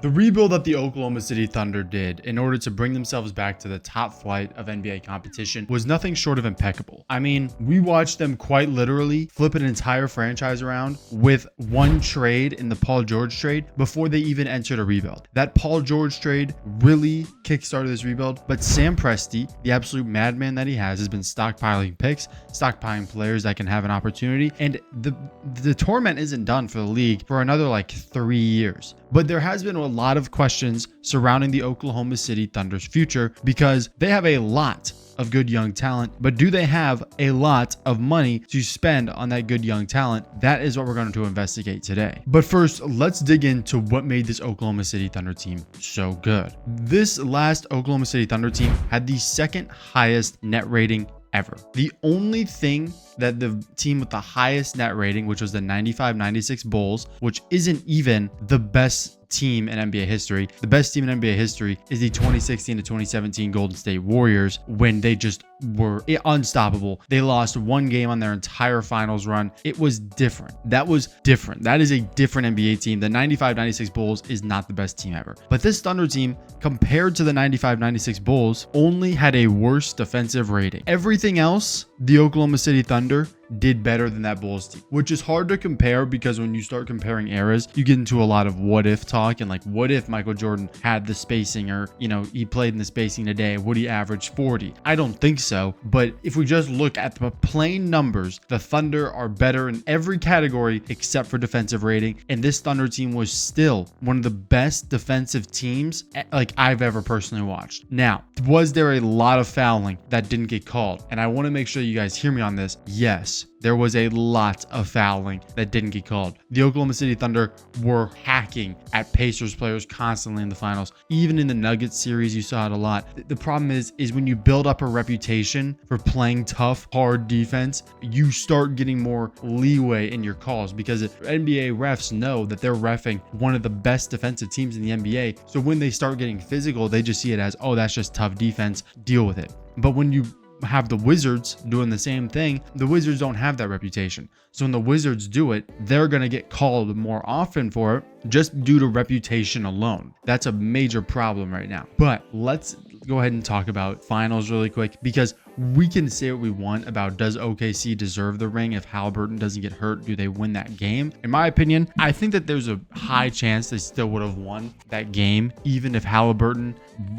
The rebuild that the Oklahoma City Thunder did in order to bring themselves back to the top flight of NBA competition was nothing short of impeccable. I mean, we watched them quite literally flip an entire franchise around with one trade in the Paul George trade before they even entered a rebuild. That Paul George trade really kickstarted this rebuild, but Sam Presti, the absolute madman that he has been stockpiling picks, stockpiling players that can have an opportunity, and the torment isn't done for the league for another like 3 years. But there has been a lot of questions surrounding the Oklahoma City Thunder's future because they have a lot of good young talent, but do they have a lot of money to spend on that good young talent? That is what we're going to investigate today. But first, let's dig into what made this Oklahoma City Thunder team so good. This last Oklahoma City Thunder team had the second highest net rating ever. The only thing that the team with the highest net rating, which was the 95-96 Bulls, which isn't even the best team in NBA history. The best team in NBA history is the 2016 to 2017 Golden State Warriors, when they just were unstoppable. They lost one game on their entire finals run. It was different. That was different. That is a different NBA team. The 95-96 Bulls is not the best team ever. But this Thunder team, compared to the 95-96 Bulls, only had a worse defensive rating. Everything else, the Oklahoma City Thunder did better than that Bulls team, which is hard to compare because when you start comparing eras, you get into a lot of what if talk and like, what if Michael Jordan had the spacing, or, you know, he played in the spacing today, would he average 40? I don't think so. But if we just look at the plain numbers, the Thunder are better in every category except for defensive rating. And this Thunder team was still one of the best defensive teams like I've ever personally watched. Now, was there a lot of fouling that didn't get called? And I want to make sure you guys hear me on this. Yes, there was a lot of fouling that didn't get called. The Oklahoma City Thunder were hacking at Pacers players constantly in the finals. Even in the Nuggets series, you saw it a lot. The problem is when you build up a reputation for playing tough, hard defense, you start getting more leeway in your calls because NBA refs know that they're reffing one of the best defensive teams in the NBA. So when they start getting physical, they just see it as, oh, that's just tough defense, deal with it. But when you have the Wizards doing the same thing, the Wizards don't have that reputation. So when the Wizards do it, they're going to get called more often for it just due to reputation alone. That's a major problem right now. But let's go ahead and talk about finals really quick, because we can say what we want about, does OKC deserve the ring? If Halliburton doesn't get hurt, do they win that game? In my opinion, I think that there's a high chance they still would have won that game, even if Halliburton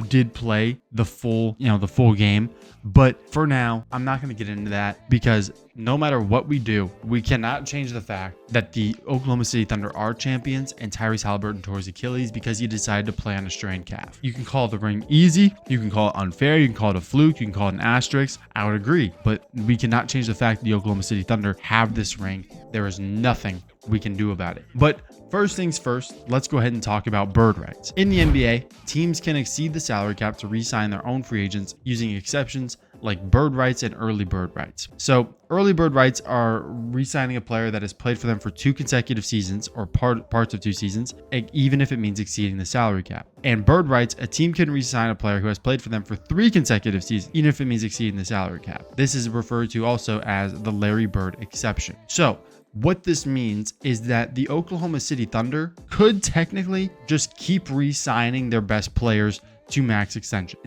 did play the full game. But for now, I'm not going to get into that because no matter what we do, we cannot change the fact that the Oklahoma City Thunder are champions and Tyrese Halliburton tore his Achilles because he decided to play on a strained calf. You can call the ring easy, you can call it unfair, you can call it a fluke, you can call it an asterisk. I would agree, but we cannot change the fact that the Oklahoma City Thunder have this ring. There is nothing we can do about it. But first things first, let's go ahead and talk about bird rights. In the NBA, teams can exceed the salary cap to re-sign their own free agents using exceptions like bird rights and early bird rights. So early bird rights are re-signing a player that has played for them for 2 consecutive seasons or parts of 2 seasons, even if it means exceeding the salary cap. And bird rights, a team can re-sign a player who has played for them for 3 consecutive seasons, even if it means exceeding the salary cap. This is referred to also as the Larry Bird exception. So what this means is that the Oklahoma City Thunder could technically just keep re-signing their best players to max extension.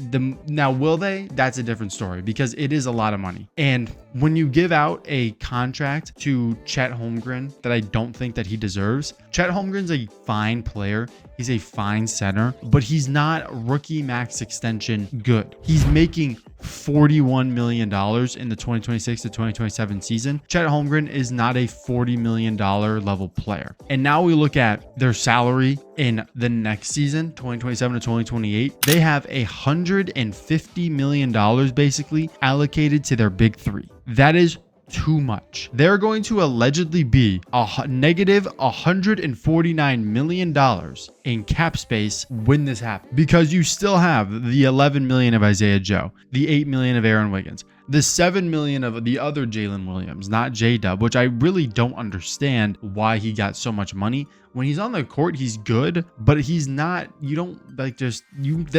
Now, will they? That's a different story because it is a lot of money. And when you give out a contract to Chet Holmgren that I don't think that he deserves, Chet Holmgren's a fine player. He's a fine center, but he's not rookie max extension good. He's making $41 million in the 2026 to 2027 season. Chet Holmgren is not a $40 million level player. And now we look at their salary in the next season, 2027 to 2028. They have $150 million basically allocated to their big 3. That is too much. They're going to allegedly be a negative $149 million in cap space when this happens, because you still have the $11 million of Isaiah Joe, the $8 million of Aaron Wiggins, the $7 million of the other Jalen Williams, not J-Dub, which I really don't understand why he got so much money. When he's on the court, he's good, but he's not, you don't like that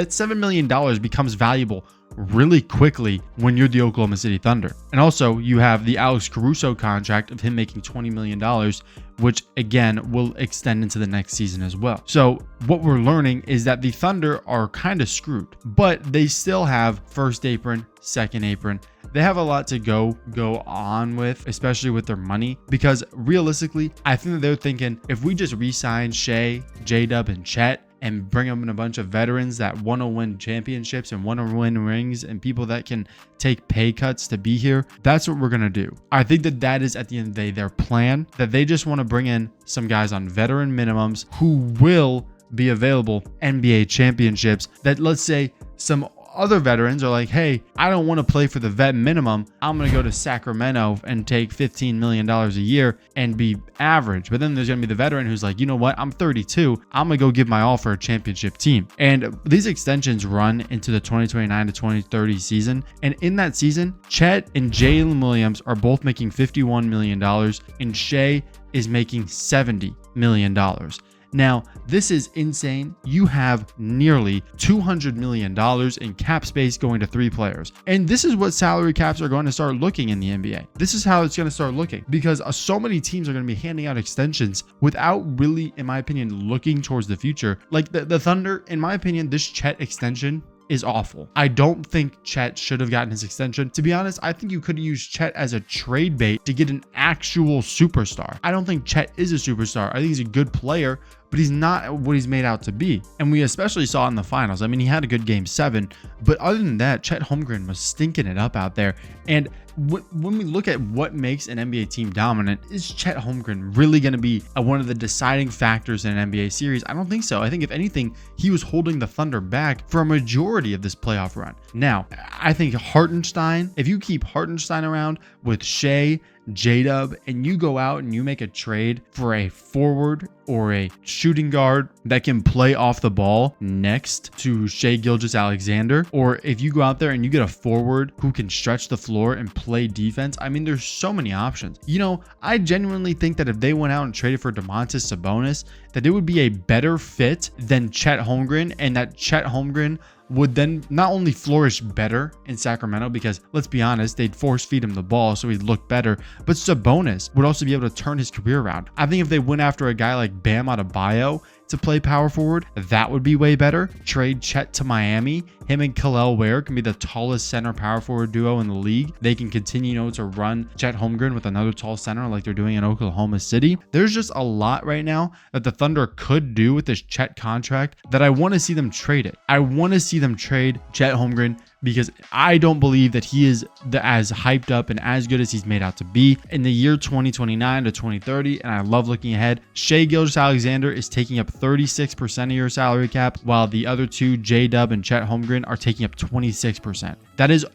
$7 million becomes valuable really quickly when you're the Oklahoma City Thunder. And also you have the Alex Caruso contract of him making $20 million, which again will extend into the next season as well. So what we're learning is that the Thunder are kind of screwed, but they still have first apron, second apron. They have a lot to go on with, especially with their money, because realistically, I think that they're thinking if we just re-sign Shai, J-Dub, and Chet and bring them in a bunch of veterans that want to win championships and want to win rings and people that can take pay cuts to be here, that's what we're going to do. I think that that is at the end of the day their plan, that they just want to bring in some guys on veteran minimums who will be available NBA championships, that let's say some other veterans are like, hey, I don't want to play for the vet minimum. I'm going to go to Sacramento and take $15 million a year and be average. But then there's going to be the veteran who's like, you know what? I'm 32. I'm going to go give my all for a championship team. And these extensions run into the 2029 to 2030 season. And in that season, Chet and Jalen Williams are both making $51 million and Shai is making $70 million. Now, this is insane. You have nearly $200 million in cap space going to 3 players. And this is what salary caps are going to start looking in the NBA. This is how it's going to start looking, because so many teams are going to be handing out extensions without really, in my opinion, looking towards the future. Like the Thunder, in my opinion, this Chet extension is awful. I don't think Chet should have gotten his extension. To be honest, I think you could have used Chet as a trade bait to get an actual superstar. I don't think Chet is a superstar. I think he's a good player, but he's not what he's made out to be. And we especially saw in the finals. I mean, he had a good game 7, but other than that, Chet Holmgren was stinking it up out there. And when we look at what makes an NBA team dominant, is Chet Holmgren really going to be one of the deciding factors in an NBA series? I don't think so. I think if anything, he was holding the Thunder back for a majority of this playoff run. Now, I think Hartenstein, if you keep Hartenstein around with Shai, J-Dub, and you go out and you make a trade for a forward or a shooting guard that can play off the ball next to Shai Gilgeous-Alexander, or if you go out there and you get a forward who can stretch the floor and play defense, I mean, there's so many options. You know, I genuinely think that if they went out and traded for Domantas Sabonis, that it would be a better fit than Chet Holmgren, and that Chet Holmgren would then not only flourish better in Sacramento, because let's be honest, they'd force feed him the ball so he'd look better, but Sabonis would also be able to turn his career around. I think if they went after a guy like Bam Adebayo to play power forward, that would be way better. Trade Chet to Miami. Him and Kel'el Ware can be the tallest center power forward duo in the league. They can continue, to run Chet Holmgren with another tall center like they're doing in Oklahoma City. There's just a lot right now that the Thunder could do with this Chet contract that I want to see them trade it. I want to see them trade Chet Holmgren, because I don't believe that he is as hyped up and as good as he's made out to be in the year 2029 to 2030. And I love looking ahead. Shai Gilgeous-Alexander is taking up 36% of your salary cap, while the other two, J-Dub and Chet Holmgren, are taking up 26%. That is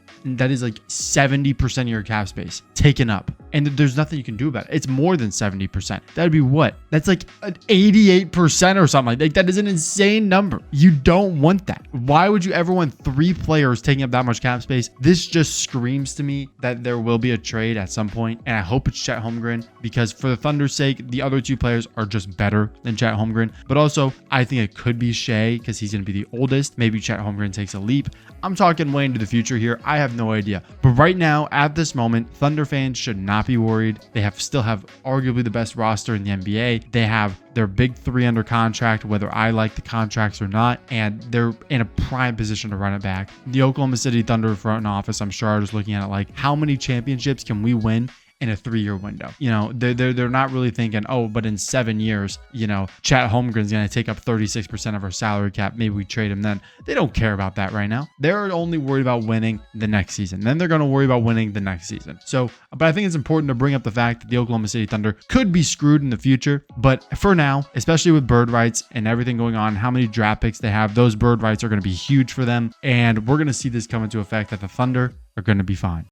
like 70% of your cap space taken up. And there's nothing you can do about it. It's more than 70%. That'd be what? That's like an 88% or something. Like that is an insane number. You don't want that. Why would you ever want 3 players taking up that much cap space? This just screams to me that there will be a trade at some point, and I hope it's Chet Holmgren, because for the Thunder's sake, the other 2 players are just better than Chet Holmgren. But also, I think it could be Shai, because he's going to be the oldest. Maybe Chet Holmgren takes a leap. I'm talking way into the future here. I have no idea. But right now, at this moment, Thunder fans should not be worried. They still have arguably the best roster in the NBA. They have their big 3 under contract, whether I like the contracts or not, and they're in a prime position to run it back. The Oklahoma City Thunder front office, I'm sure, are just looking at it like, how many championships can we win in a 3-year window? They're not really thinking, oh, but in 7 years, Chet Holmgren's going to take up 36% of our salary cap. Maybe we trade him then. They don't care about that right now. They're only worried about winning the next season. Then they're going to worry about winning the next season. But I think it's important to bring up the fact that the Oklahoma City Thunder could be screwed in the future. But for now, especially with bird rights and everything going on, how many draft picks they have, those bird rights are going to be huge for them. And we're going to see this come into effect, that the Thunder are going to be fine.